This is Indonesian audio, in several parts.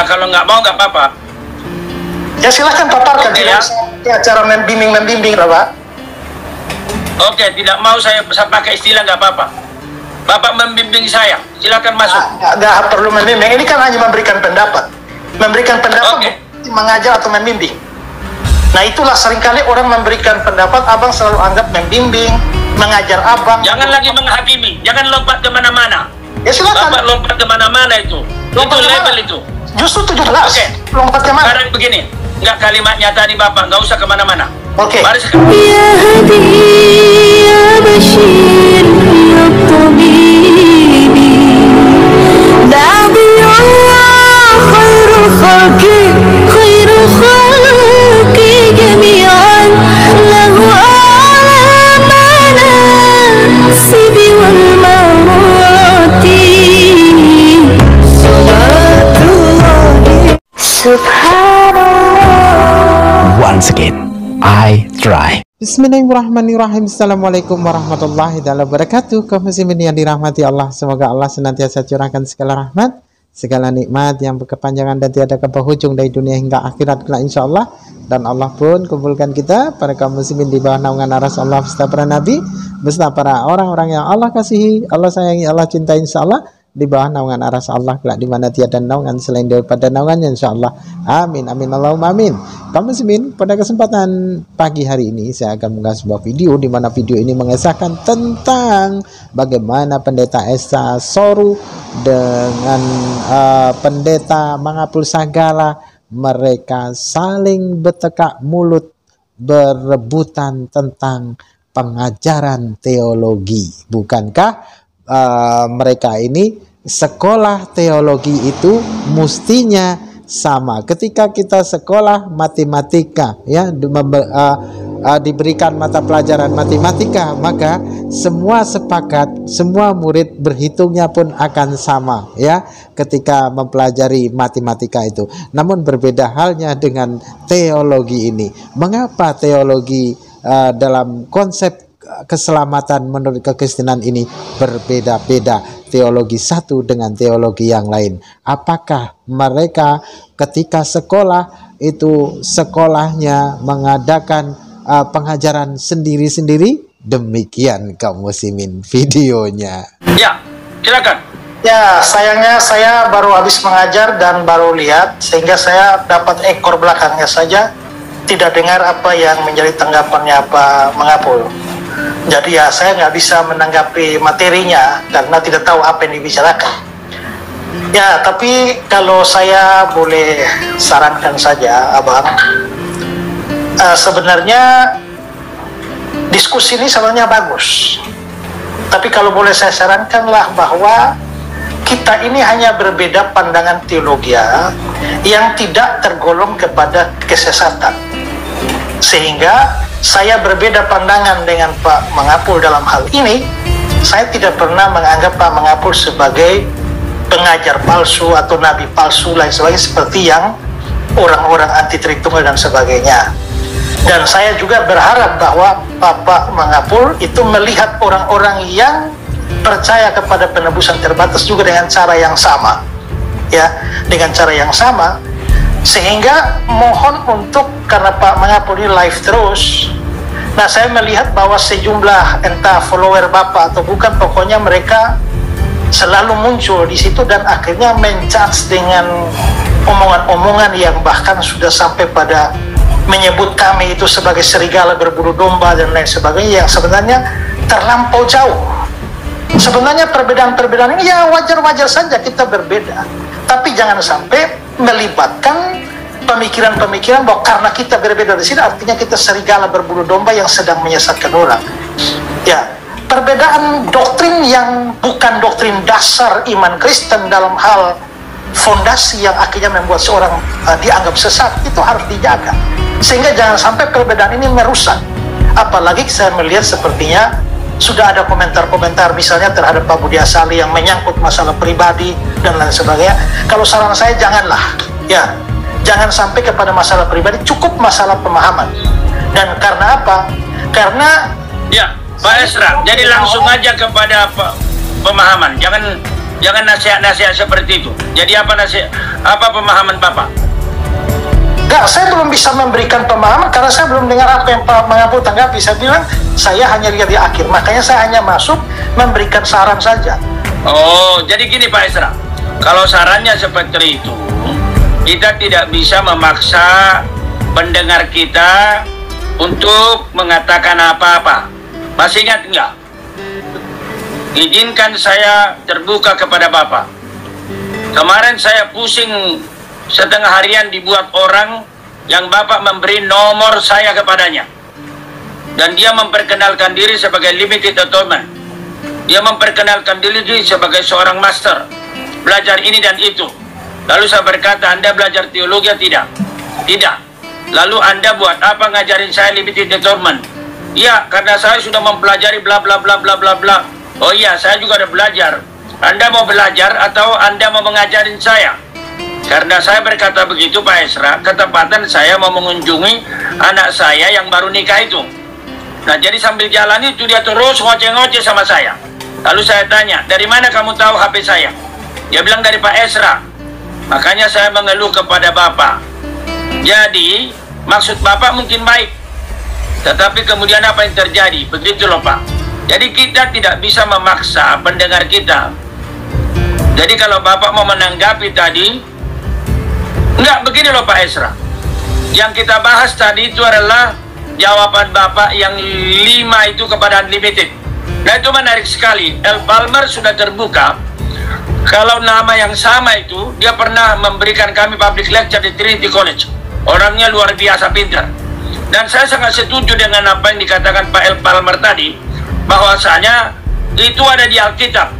kalau nggak mau nggak apa-apa. Ya silahkan paparkan, Oke, tidak acara membimbing lah Pak. Oke, tidak mau saya pakai istilah nggak apa-apa. Bapak membimbing saya, silakan masuk. Nggak perlu membimbing, ini kan hanya memberikan pendapat. Memberikan pendapat bukan mengajar atau membimbing. Nah itulah seringkali orang memberikan pendapat, abang selalu anggap membimbing, mengajar abang. Jangan lagi menghakimi, jangan lompat kemana-mana. Ya silakan. Bapak lompat kemana-mana itu. Lompat itu level itu. Justru itu jelas. Oke. Lompat kemana? Sekarang begini, nggak kalimatnya tadi Bapak, nggak usah kemana-mana. Oke. Mari sekarang. يا هدي يا بشير يا طبيب دعبي الله خير الخلق خير الخلق جميعا له أعلى المناصب والمراتب صلاة الله سبحان الله. Once again, I try. Bismillahirrahmanirrahim. Assalamualaikum warahmatullahi wabarakatuh. Kaum muslimin yang dirahmati Allah, semoga Allah senantiasa curahkan segala rahmat, segala nikmat yang berkepanjangan dan tiada berhujung dari dunia hingga akhirat kelak insyaallah. Dan Allah pun kumpulkan kita para kaum muslimin di bawah naungan aras Allah beserta para nabi, beserta para orang-orang yang Allah kasihi, Allah sayangi, Allah cintai insyaallah, di bawah naungan aras Allah kelak di mana tiada naungan selain daripada naungannya insyaallah. Amin amin Allahumma amin. Kaum muslimin, pada kesempatan pagi hari ini saya akan mengulas sebuah video di mana video ini mengesahkan tentang bagaimana pendeta Esa Soru dengan pendeta Mangapul Sagala, mereka saling bertekak mulut berebutan tentang pengajaran teologi. Bukankah mereka ini sekolah teologi itu mestinya sama? Ketika kita sekolah matematika, ya, diberikan mata pelajaran matematika, maka semua sepakat, semua murid berhitungnya pun akan sama, ya, ketika mempelajari matematika itu. Namun berbeda halnya dengan teologi ini. Mengapa teologi dalam konsep keselamatan menurut kekristenan ini berbeda-beda, teologi satu dengan teologi yang lain? Apakah mereka ketika sekolah itu sekolahnya mengadakan pengajaran sendiri-sendiri? Demikian kaum muslimin videonya. Ya, silakan. Ya, sayangnya saya baru habis mengajar dan baru lihat, sehingga saya dapat ekor belakangnya saja, tidak dengar apa yang menjadi tanggapannya Pak Mangapul. Jadi ya saya nggak bisa menanggapi materinya karena tidak tahu apa yang dibicarakan. Ya, tapi kalau saya boleh sarankan saja, Abang, sebenarnya diskusi ini sebenarnya bagus. Tapi kalau boleh saya sarankanlah bahwa kita ini hanya berbeda pandangan teologi yang tidak tergolong kepada kesesatan. Sehingga saya berbeda pandangan dengan Pak Mangapul dalam hal ini. Saya tidak pernah menganggap Pak Mangapul sebagai pengajar palsu atau nabi palsu lain sebagainya seperti yang orang-orang anti Tritunggal dan sebagainya. Dan saya juga berharap bahwa Pak Mangapul itu melihat orang-orang yang percaya kepada penebusan terbatas juga dengan cara yang sama, ya, dengan cara yang sama. Sehingga mohon untuk, karena Pak Mangapul ini live terus, nah saya melihat bahwa sejumlah entah follower Bapak atau bukan, pokoknya mereka selalu muncul di situ dan akhirnya menjudge dengan omongan-omongan yang bahkan sudah sampai pada menyebut kami itu sebagai serigala berburu domba dan lain sebagainya, yang sebenarnya terlampau jauh. Sebenarnya perbedaan-perbedaan ini ya wajar-wajar saja kita berbeda, tapi jangan sampai melibatkan pemikiran-pemikiran bahwa karena kita berbeda di sini artinya kita serigala berburu domba yang sedang menyesatkan orang. Ya, perbedaan doktrin yang bukan doktrin dasar iman Kristen dalam hal fondasi yang akhirnya membuat seorang dianggap sesat itu harus dijaga, sehingga jangan sampai perbedaan ini merusak. Apalagi saya melihat sepertinya sudah ada komentar-komentar misalnya terhadap Pak Budi Asali yang menyangkut masalah pribadi dan lain sebagainya. Kalau saran saya janganlah, ya, jangan sampai kepada masalah pribadi, cukup masalah pemahaman. Dan karena apa? Karena ya, Pak Esra, jadi langsung aja kepada pemahaman, jangan Jangan nasihat-nasihat seperti itu. Jadi apa nasihat? Apa pemahaman Bapak? Enggak, saya belum bisa memberikan pemahaman karena saya belum dengar apa yang Pak Mangapul tanggapi. Saya bilang saya hanya lihat di akhir, makanya saya hanya masuk memberikan saran saja. Oh, jadi gini Pak Esra, kalau sarannya seperti itu, kita tidak bisa memaksa pendengar kita untuk mengatakan apa-apa. Masih ingat enggak? Izinkan saya terbuka kepada Bapak. Kemarin saya pusing setengah harian dibuat orang yang Bapak memberi nomor saya kepadanya. Dan dia memperkenalkan diri sebagai limited atonement. Dia memperkenalkan diri sebagai seorang master. Belajar ini dan itu. Lalu saya berkata, Anda belajar teologi tidak? Tidak. Lalu Anda buat apa ngajarin saya limited atonement? Ya, karena saya sudah mempelajari bla bla bla bla bla bla. Oh iya, saya juga ada belajar. Anda mau belajar atau Anda mau mengajarin saya? Karena saya berkata begitu Pak Esra, ketepatan saya mau mengunjungi anak saya yang baru nikah itu. Nah jadi sambil jalan itu dia terus ngoceh-ngoceh sama saya. Lalu saya tanya, dari mana kamu tahu HP saya? Dia bilang dari Pak Esra. Makanya saya mengeluh kepada Bapak. Jadi maksud Bapak mungkin baik, tetapi kemudian apa yang terjadi? Begitu loh Pak. Jadi kita tidak bisa memaksa pendengar kita. Jadi kalau Bapak mau menanggapi tadi, enggak, begini loh Pak Esra. Yang kita bahas tadi itu adalah jawaban Bapak yang 5 itu kepada Unlimited. Nah itu menarik sekali. El Palmer sudah terbuka. Kalau nama yang sama itu, dia pernah memberikan kami public lecture di Trinity College. Orangnya luar biasa pintar. Dan saya sangat setuju dengan apa yang dikatakan Pak El Palmer tadi, bahwasanya itu ada di Alkitab,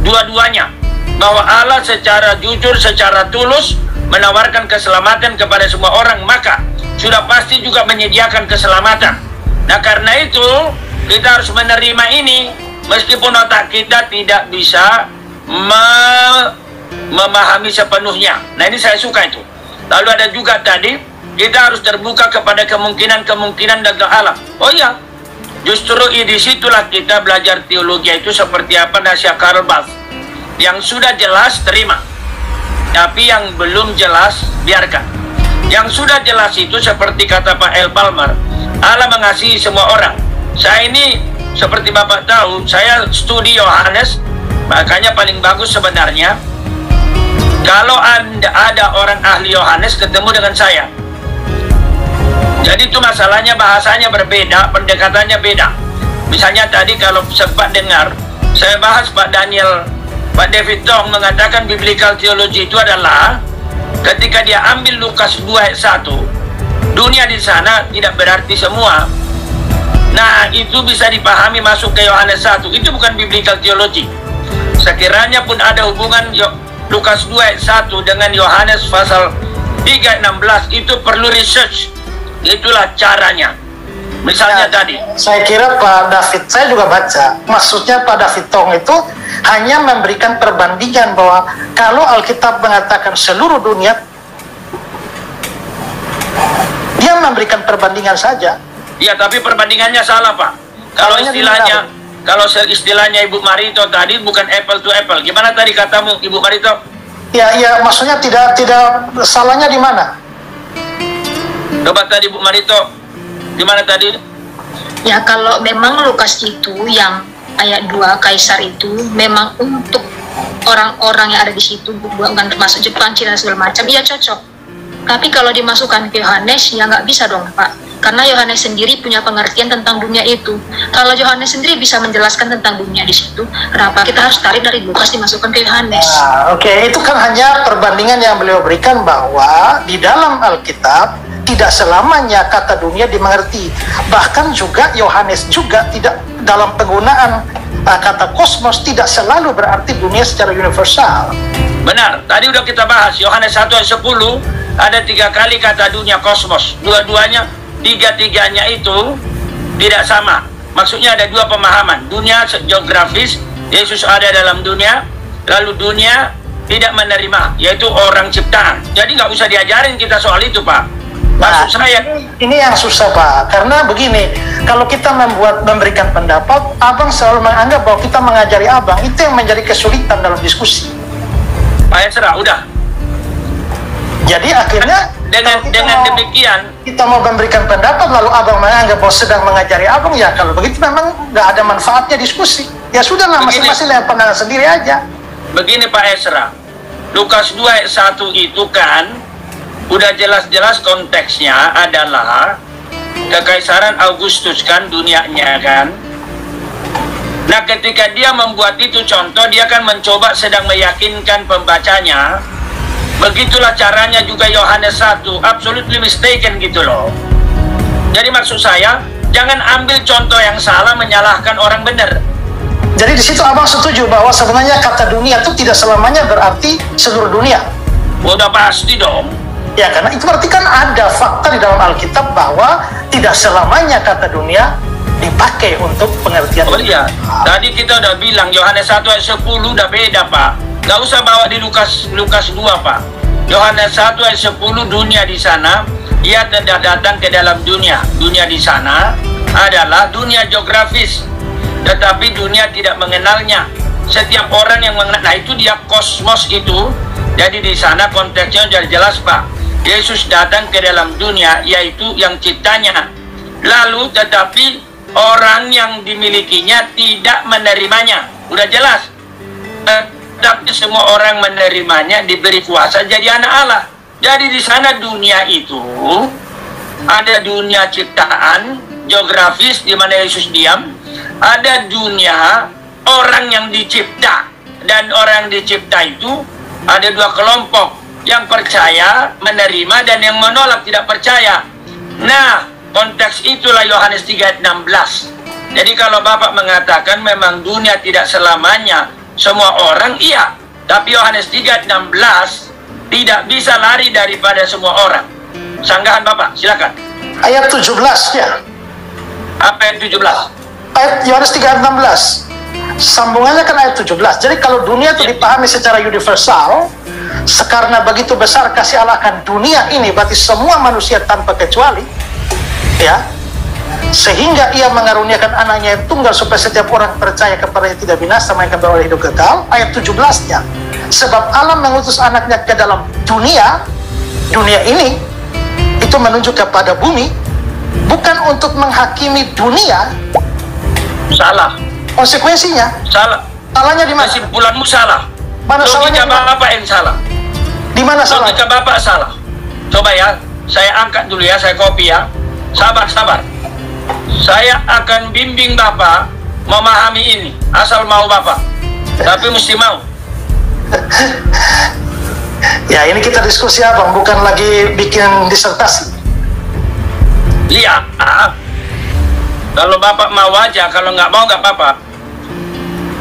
dua-duanya, bahwa Allah secara jujur, secara tulus menawarkan keselamatan kepada semua orang, maka sudah pasti juga menyediakan keselamatan. Nah karena itu kita harus menerima ini, meskipun otak kita tidak bisa memahami sepenuhnya. Nah ini saya suka itu. Lalu ada juga tadi, kita harus terbuka kepada kemungkinan-kemungkinan dalam alam. Oh iya, justru disitulah kita belajar teologi itu seperti apa nasihat Karl Barth. Yang sudah jelas terima, tapi yang belum jelas biarkan. Yang sudah jelas itu seperti kata Pak El Palmer, Allah mengasihi semua orang. Saya ini seperti Bapak tahu, saya studi Yohanes, makanya paling bagus sebenarnya kalau ada orang ahli Yohanes ketemu dengan saya. Jadi itu masalahnya bahasanya berbeda, pendekatannya beda. Misalnya tadi kalau sempat dengar saya bahas Pak David Tong mengatakan biblical theology itu adalah ketika dia ambil Lukas 2 ayat 1, dunia di sana tidak berarti semua. Nah itu bisa dipahami masuk ke Yohanes 1. Itu bukan biblical theology. Sekiranya pun ada hubungan Lukas 2 ayat 1 dengan Yohanes pasal 3 ayat 16, itu perlu research. Itulah caranya. Misalnya tadi saya kira Pak David, saya juga baca, maksudnya Pak David Tong itu hanya memberikan perbandingan bahwa kalau Alkitab mengatakan seluruh dunia, dia memberikan perbandingan saja. Ya, tapi perbandingannya salah Pak. Kalau istilahnya Ibu Marito tadi bukan apple to apple. Gimana tadi katamu Ibu Marito? Ya, maksudnya tidak salahnya di mana? Coba tadi Bu Marito, gimana tadi? Ya kalau memang Lukas itu yang ayat 2 Kaisar itu memang untuk orang-orang yang ada di situ, bukan termasuk Jepang, Cina dan segala macam, iya cocok. Tapi kalau dimasukkan ke Yohanes ya nggak bisa dong Pak, karena Yohanes sendiri punya pengertian tentang dunia itu. Kalau Yohanes sendiri bisa menjelaskan tentang dunia di situ, kenapa kita harus tarik dari Lukas dimasukkan ke Yohanes? Oke, itu kan hanya perbandingan yang beliau berikan bahwa di dalam Alkitab tidak selamanya kata dunia dimengerti. Bahkan juga Yohanes juga tidak dalam penggunaan kata kosmos tidak selalu berarti dunia secara universal. Benar, tadi udah kita bahas Yohanes 1 ayat 10 ada 3 kali kata dunia kosmos. Dua-duanya, tiga-tiganya itu tidak sama. Maksudnya ada 2 pemahaman. Dunia geografis, Yesus ada dalam dunia, lalu dunia tidak menerima, yaitu orang ciptaan. Jadi nggak usah diajarin kita soal itu Pak. Nah, Maksud saya, ini yang susah Pak, karena begini, kalau kita memberikan pendapat, abang selalu menganggap bahwa kita mengajari abang, itu yang menjadi kesulitan dalam diskusi. Pak Esra, udah. Jadi akhirnya Dengan demikian, kita mau memberikan pendapat, lalu abang menganggap bahwa sedang mengajari abang, ya kalau begitu memang nggak ada manfaatnya diskusi. Ya sudahlah, Begini. masing-masing yang pandangan sendiri aja. begini Pak Esra, Lukas 2 ayat 1 itu kan udah jelas-jelas konteksnya adalah Kekaisaran Augustus kan, dunianya kan. Nah, ketika dia membuat itu contoh, dia kan mencoba sedang meyakinkan pembacanya. Begitulah caranya juga Yohanes 1, absolutely mistaken gitu loh. Jadi maksud saya, jangan ambil contoh yang salah menyalahkan orang benar. Jadi di situ abang setuju bahwa sebenarnya kata dunia itu tidak selamanya berarti seluruh dunia. Udah pasti dong. Ya, karena itu berarti kan ada fakta di dalam Alkitab bahwa tidak selamanya kata dunia dipakai untuk pengertian. Oh iya, tadi kita udah bilang Yohanes 1 ayat 10 udah beda Pak. Gak usah bawa di Lukas 2 Pak. Yohanes 1 ayat 10, dunia di sana, ia tidak datang ke dalam dunia. Dunia di sana adalah dunia geografis, tetapi dunia tidak mengenalnya. Setiap orang yang mengenal, nah itu dia kosmos itu. Jadi di sana konteksnya sudah jelas Pak. Yesus datang ke dalam dunia, yaitu yang ciptanya. Lalu tetapi orang yang dimilikinya tidak menerimanya. Udah jelas. Tapi semua orang menerimanya, diberi kuasa jadi anak Allah. Jadi di sana dunia itu ada dunia ciptaan geografis di mana Yesus diam, ada dunia orang yang dicipta, dan orang yang dicipta itu ada dua kelompok, yang percaya menerima dan yang menolak tidak percaya. Nah, konteks itulah Yohanes 3 ayat 16. Jadi kalau Bapak mengatakan memang dunia tidak selamanya semua orang, iya. Tapi Yohanes 3 ayat 16 tidak bisa lari daripada semua orang. Sanggahan Bapak, silakan. Ayat 17 ya. Apa ayat 17? Ayat Yohanes 3 ayat 16. Sambungannya kan ayat 17. Jadi kalau dunia itu dipahami secara universal, karena begitu besar kasih Allah akan dunia ini, berarti semua manusia tanpa kecuali, ya, sehingga ia mengaruniakan anaknya yang tunggal supaya setiap orang percaya kepadanya tidak binasa melainkan beroleh hidup kekal. Ayat 17-nya, sebab Allah mengutus anaknya ke dalam dunia ini, itu menunjuk kepada bumi, bukan untuk menghakimi dunia. Salah. Konsekuensinya Salah. salahnya di mana? Kesimpulanmu salah. Mana salahnya? Logika Bapak yang salah. Di mana salah? Logika Bapak salah. Coba ya, saya angkat dulu ya, saya copy ya. Sabar. Saya akan bimbing Bapak memahami ini, asal mau Bapak. Tapi mesti mau. Ya, ini kita diskusi abang, bukan lagi bikin disertasi. Lihat, kalau Bapak mau aja, kalau nggak mau nggak apa-apa.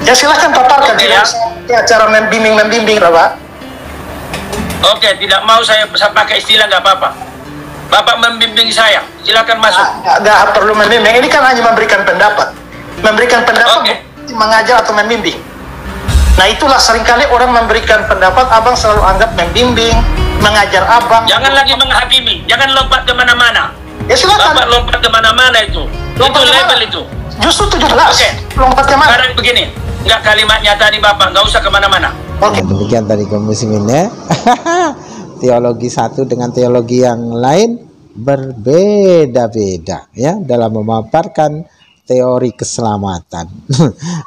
Ya silahkan paparkan, Oke, tidak ya. usah cara membimbing Bapak. Oke, tidak mau saya pakai istilah nggak apa-apa. Bapak membimbing saya, silakan masuk. Nggak perlu membimbing, ini kan hanya memberikan pendapat. Memberikan pendapat Oke. bukan mengajar atau membimbing. Nah itulah seringkali orang memberikan pendapat, abang selalu anggap membimbing, mengajar abang. Jangan lagi menghakimi, jangan lompat kemana-mana. Ya silakan. Bapak lompat kemana-mana itu. Lompat Itu kemana? level itu. Justru 17. Oke. Lompat kemana? Sekarang begini, nggak kalimatnya tadi Bapak, nggak usah kemana-mana. Oke. Demikian tadi kaum muslimin ya. Teologi satu dengan teologi yang lain berbeda-beda ya dalam memaparkan teori keselamatan.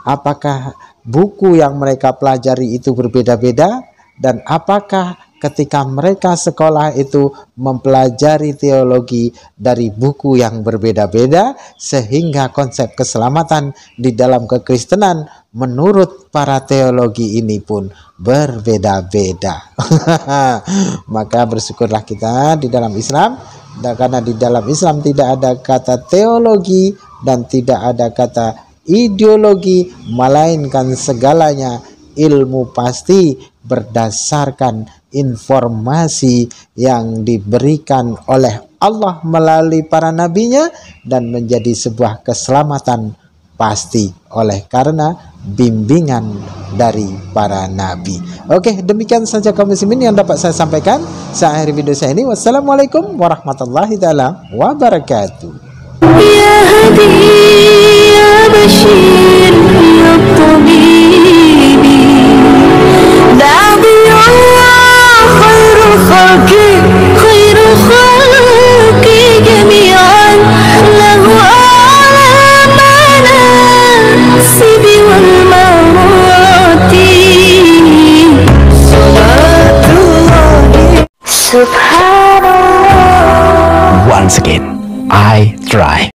Apakah buku yang mereka pelajari itu berbeda-beda, dan apakah ketika mereka sekolah itu mempelajari teologi dari buku yang berbeda-beda sehingga konsep keselamatan di dalam kekristenan menurut para teologi ini pun berbeda-beda. Maka bersyukurlah kita di dalam Islam, karena di dalam Islam tidak ada kata teologi dan tidak ada kata ideologi, melainkan segalanya ilmu pasti berdasarkan informasi yang diberikan oleh Allah melalui para nabinya dan menjadi sebuah keselamatan pasti oleh karena bimbingan dari para nabi. Oke, demikian saja kaum muslimin yang dapat saya sampaikan. Saya akhiri video saya ini. Wassalamualaikum warahmatullahi wabarakatuh. Ya Hadi ya Bashir ya Tabibi Nabi Allah khairul khalqi jami'an lahu alamana sibi wal marati salatullahi subhanallah. Once again, I try.